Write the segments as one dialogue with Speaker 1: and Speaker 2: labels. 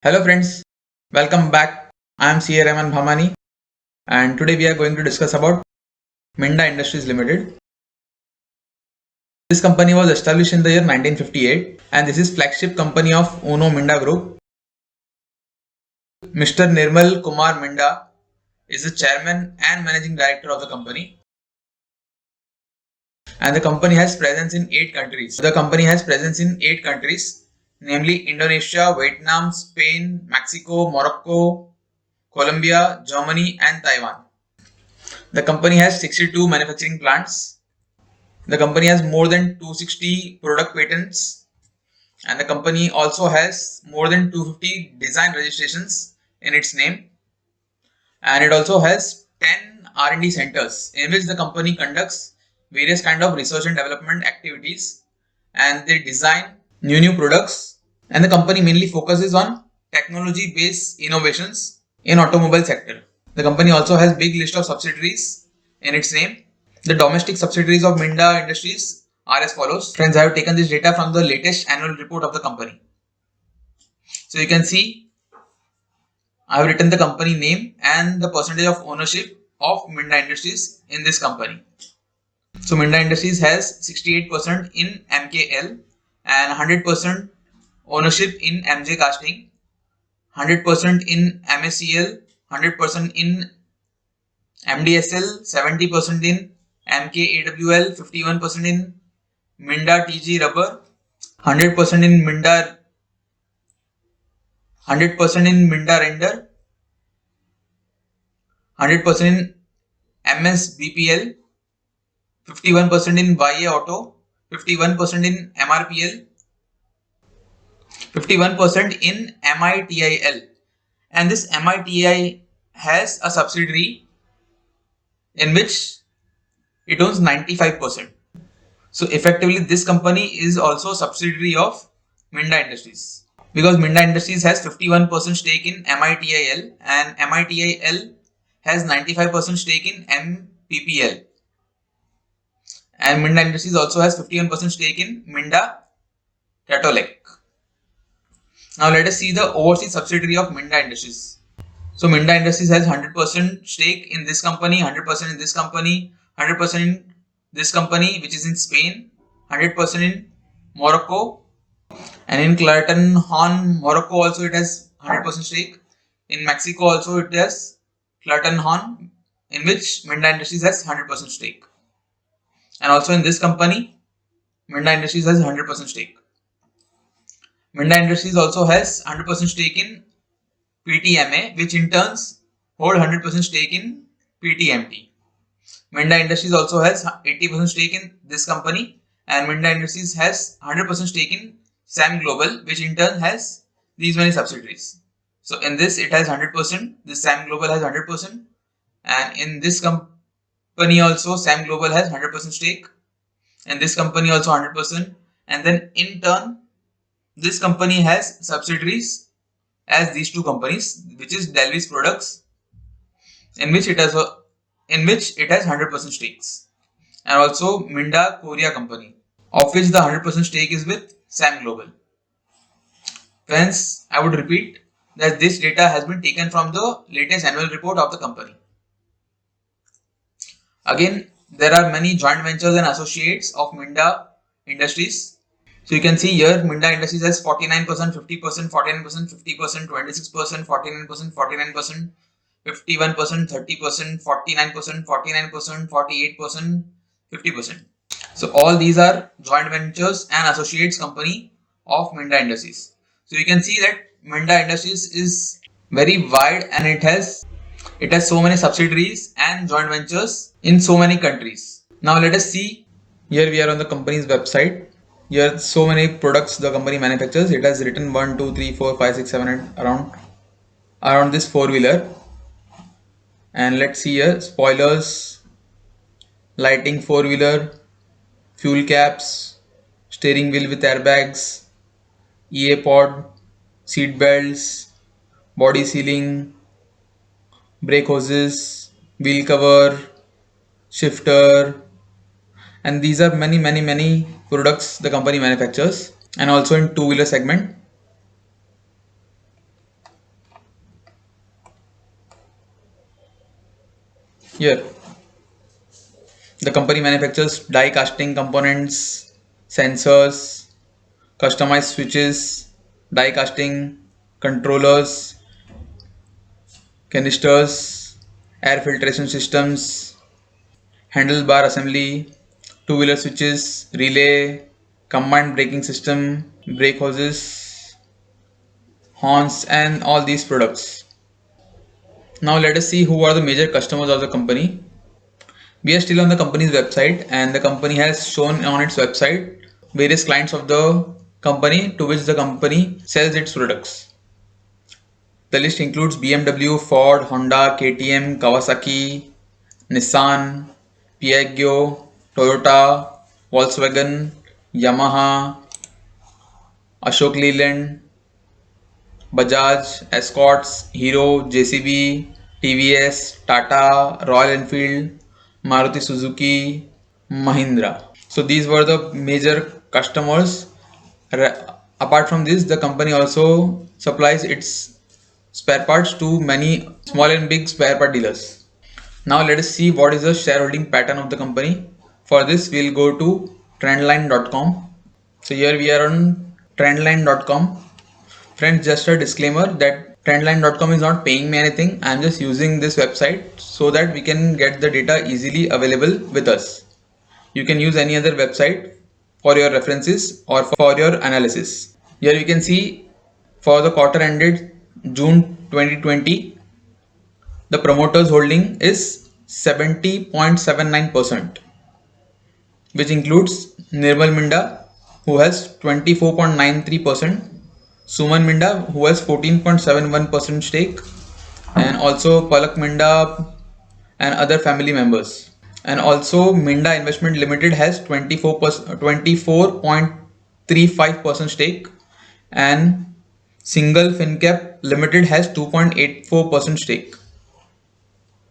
Speaker 1: Hello friends, welcome back. I am CA Rehman Bhamani and today we are going to discuss about Minda Industries Limited. This company was established in the year 1958 and this is flagship company of Uno Minda Group. Mr. Nirmal Kumar Minda is the chairman and managing director of the company, and the company has presence in 8 countries. The company has presence in 8 countries, namely Indonesia, Vietnam, Spain, Mexico, Morocco, Colombia, Germany and Taiwan. The company has 62 manufacturing plants. The company has more than 260 product patents, and the company also has more than 250 design registrations in its name, and it also has 10 R&D centers in which the company conducts various kind of research and development activities, and they design new products, and the company mainly focuses on technology based innovations in automobile sector. The company also has big list of subsidiaries in its name. The domestic subsidiaries of Minda Industries are as follows. Friends, I have taken this data from the latest annual report of the company. So you can see I have written the company name and the percentage of ownership of Minda Industries in this company. So Minda Industries has 68% in MKL and 100% ownership in MJ Casting, 100% in MSCL, 100% in MDSL, 70% in MKAWL, 51% in Minda TG Rubber, 100% in Minda, 100% in Minda Render, 100% in MSBPL, 51% in YA Auto, 51% in MRPL, 51% in MITIL. And this MITI has a subsidiary in which it owns 95%. So effectively this company is also a subsidiary of Minda Industries, because Minda Industries has 51% stake in MITIL and MITIL has 95% stake in MPPL, and Minda Industries also has 51% stake in Minda Catolec. Now let us see the overseas subsidiary of Minda Industries. So Minda Industries has 100% stake in this company, 100% in this company, 100% in this company which is in Spain, 100% in Morocco, and in Clarton Horn, Morocco also it has 100% stake. In Mexico also it has Clarton Horn, in which Minda Industries has 100% stake. And also in this company, Minda Industries has 100% stake. Minda Industries also has 100% stake in PTMA, which in turns hold 100% stake in PTMT. Minda Industries also has 80% stake in this company, and Minda Industries has 100% stake in Sam Global, which in turn has these many subsidiaries. So in this it has 100%, this Sam Global has 100%, and in this company also Sam Global has 100% stake, and this company also 100%, and then in turn this company has subsidiaries as these two companies, which is Delvis Products, in which it has 100% stakes, and also Minda Korea Company, of which the 100% stake is with Sam Global. Friends, I would repeat that this data has been taken from the latest annual report of the company. Again, there are many joint ventures and associates of Minda Industries. So you can see here Minda Industries has 49%, 50%, 49%, 50%, 26%, 49%, 49%, 51%, 30%, 49%, 49%, 48%, 50%. So all these are joint ventures and associates company of Minda Industries. So you can see that Minda Industries is very wide and it has so many subsidiaries and joint ventures in so many countries. Now let us see. Here we are on the company's website. Here so many products the company manufactures. It has written 1, 2, 3, 4, 5, 6, 7 and around this four-wheeler. And let's see here: spoilers, lighting, four-wheeler, fuel caps, steering wheel with airbags, EA pod, seat belts, body sealing, brake hoses, wheel cover, shifter, and these are many products the company manufactures, and also in two-wheeler segment. Here, the company manufactures die casting components, sensors, customized switches, die casting, controllers, canisters, air filtration systems, handlebar assembly, two-wheeler switches, relay, combined braking system, brake hoses, horns, and all these products. Now let us see who are the major customers of the company. We are still on the company's website, and the company has shown on its website various clients of the company to which the company sells its products. The list includes BMW, Ford, Honda, KTM, Kawasaki, Nissan, Piaggio, Toyota, Volkswagen, Yamaha, Ashok Leyland, Bajaj, Escorts, Hero, JCB, TVS, Tata, Royal Enfield, Maruti Suzuki, Mahindra. So these were the major customers. Apart from this, the company also supplies its spare parts to many small and big spare part dealers. Now let us see what is the shareholding pattern of the company. For this, we'll go to trendline.com. So here we are on trendline.com. Friends, just a disclaimer that trendline.com is not paying me anything. I'm just using this website so that we can get the data easily available with us. You can use any other website for your references or for your analysis. Here you can see for the quarter ended June 2020, the promoters holding is 70.79%, which includes Nirmal Minda, who has 24.93%, Suman Minda, who has 14.71% stake, and also Palak Minda and other family members. And also Minda Investment Limited has 24.35% stake, and Single FinCap Limited has 2.84% stake,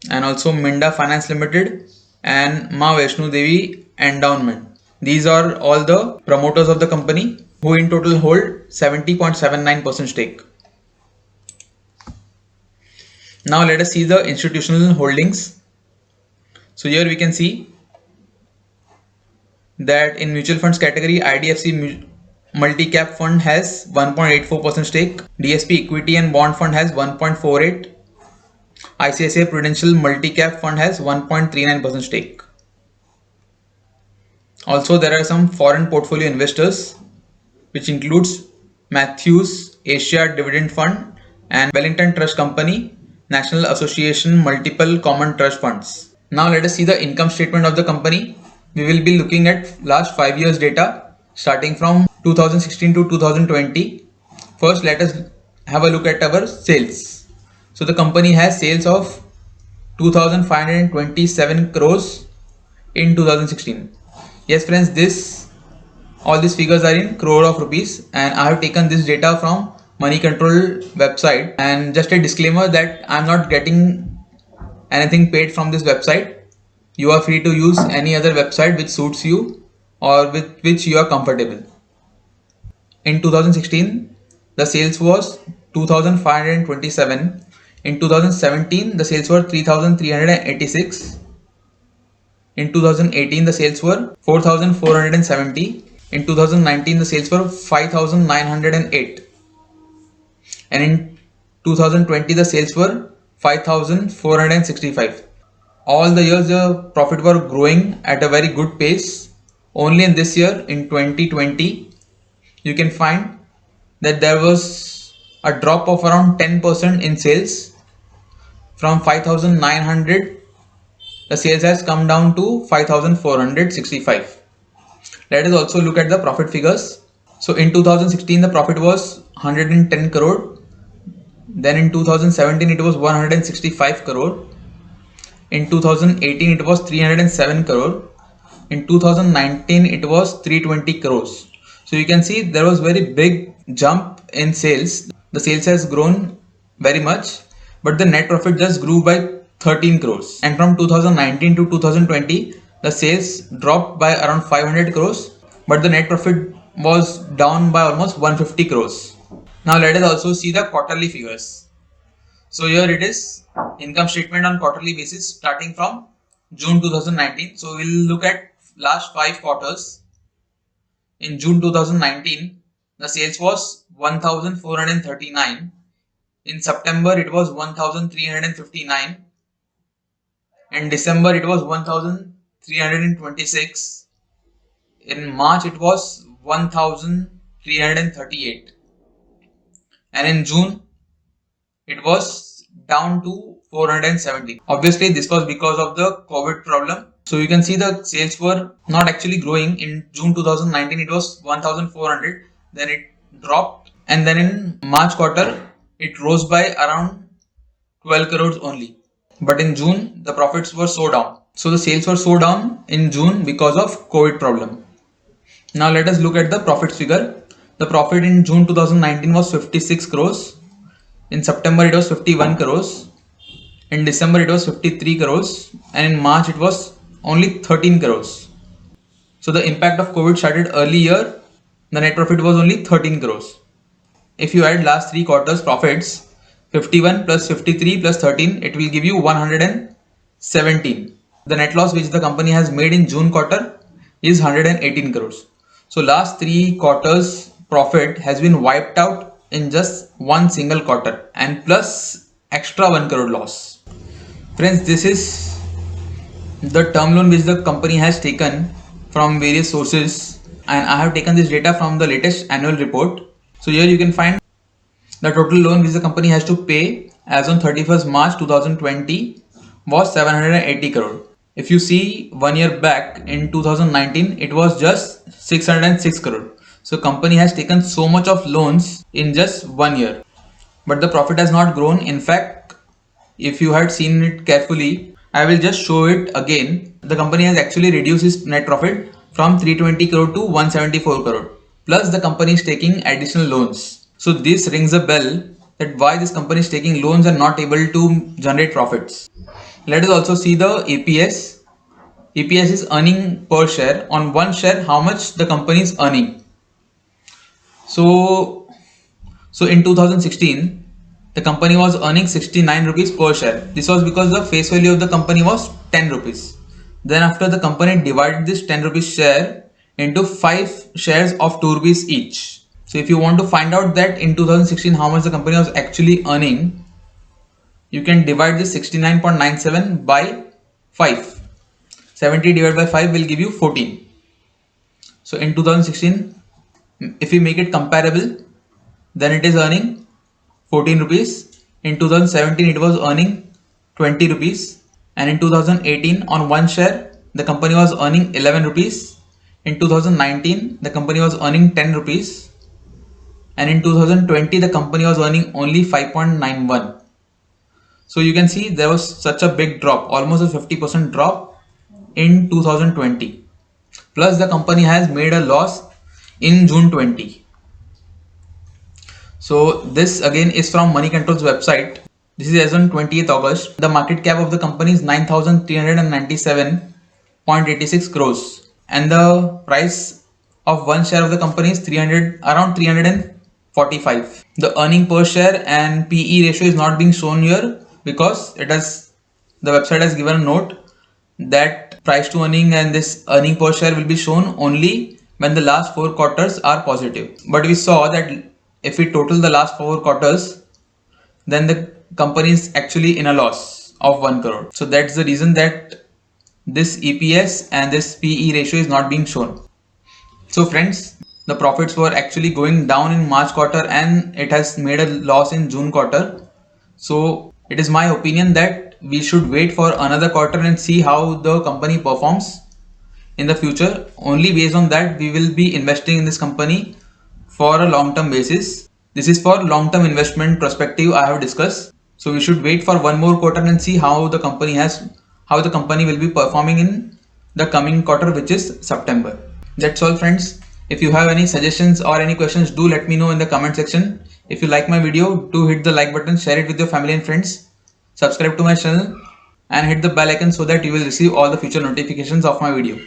Speaker 1: and also Minda Finance Limited and Ma Vaishno Devi Endowment. These are all the promoters of the company who in total hold 70.79% stake. Now let us see the institutional holdings. So here we can see that in mutual funds category, IDFC Multi-Cap Fund has 1.84% stake, DSP Equity and Bond Fund has 1.48%, ICICI Prudential Multi-Cap Fund has 1.39% stake. Also, there are some foreign portfolio investors, which includes Matthews Asia Dividend Fund and Wellington Trust Company, National Association Multiple Common Trust Funds. Now let us see the income statement of the company. We will be looking at last 5 years data starting from 2016 to 2020. First, let us have a look at our sales. So the company has sales of 2527 crores in 2016. Yes friends, all these figures are in crore of rupees, and I have taken this data from Money Control website. And just a disclaimer that I am not getting anything paid from this website. You are free to use any other website which suits you or with which you are comfortable. In 2016, the sales was 2527. In 2017, the sales were 3386. In 2018, the sales were 4470. In 2019, the sales were 5908. And in 2020, the sales were 5465. All the years the profit were growing at a very good pace. Only in this year, in 2020, you can find that there was a drop of around 10% in sales. From 5900, the sales has come down to 5465. Let us also look at the profit figures. So in 2016, the profit was 110 crore. Then in 2017, it was 165 crore. In 2018, it was 307 crore. In 2019, it was 320 crores. So you can see there was very big jump in sales. The sales has grown very much, but the net profit just grew by 13 crores. And from 2019 to 2020, the sales dropped by around 500 crores, but the net profit was down by almost 150 crores. Now let us also see the quarterly figures. So here it is, income statement on quarterly basis starting from June 2019. So we'll look at last 5 quarters. In June 2019, the sales was 1439. In September it was 1359. In December it was 1326. In March it was 1338. And in June it was down to 470. Obviously this was because of the COVID problem. So you can see the sales were not actually growing. In June 2019 it was 1400, then it dropped, and then in March quarter it rose by around 12 crores only. But in June the profits were so down. So the sales were so down in June because of COVID problem. Now let us look at the profits figure. The profit in June 2019 was 56 crores. In September it was 51 crores. In December it was 53 crores. And in March it was only 13 crores. So the impact of COVID started earlier. The net profit was only 13 crores. If you add last 3 quarters profits, 51 plus 53 plus 13, it will give you 117. The net loss which the company has made in June quarter is 118 crores. So last 3 quarters profit has been wiped out in just one single quarter, and plus extra 1 crore loss. Friends, this is the term loan which the company has taken from various sources, and I have taken this data from the latest annual report. So here you can find the total loan which the company has to pay as on 31st March 2020 was 780 crore. If you see 1 year back in 2019, it was just 606 crore. So company has taken so much of loans in just 1 year. But the profit has not grown. In fact, if you had seen it carefully, I will just show it again. The company has actually reduced its net profit from 320 crore to 174 crore. Plus the company is taking additional loans. So this rings a bell that why this company is taking loans and not able to generate profits. Let us also see the EPS. EPS is earning per share. On one share, how much the company is earning. So in 2016, the company was earning 69 rupees per share. This was because the face value of the company was 10 rupees. Then after the company divided this 10 rupees share into 5 shares of 2 rupees each. So if you want to find out that in 2016 how much the company was actually earning, you can divide this 69.97 by 5. 70 divided by 5 will give you 14. So in 2016, if we make it comparable, then it is earning 14 rupees. In 2017 it was earning 20 rupees, and in 2018 on one share the company was earning 11 rupees. In 2019 the company was earning 10 rupees, and in 2020 the company was earning only 5.91. So you can see there was such a big drop, almost a 50% drop in 2020. Plus the company has made a loss in June 20. So this again is from Money Control's website. This is as on 20th August. The market cap of the company is 9,397.86 crores, and the price of one share of the company is around 345. The earning per share and PE ratio is not being shown here because the website has given a note that price to earning and this earning per share will be shown only when the last 4 quarters are positive. But we saw that if we total the last 4 quarters, then the company is actually in a loss of 1 crore. So that's the reason that this EPS and this PE ratio is not being shown. So friends, the profits were actually going down in March quarter and it has made a loss in June quarter. So it is my opinion that we should wait for another quarter and see how the company performs in the future. Only based on that we will be investing in this company for a long-term basis. This is for long-term investment perspective I have discussed. So we should wait for one more quarter and see how the company will be performing in the coming quarter, which is September. That's all friends. If you have any suggestions or any questions, do let me know in the comment section. If you like my video, do hit the like button, share it with your family and friends. Subscribe to my channel and hit the bell icon so that you will receive all the future notifications of my video.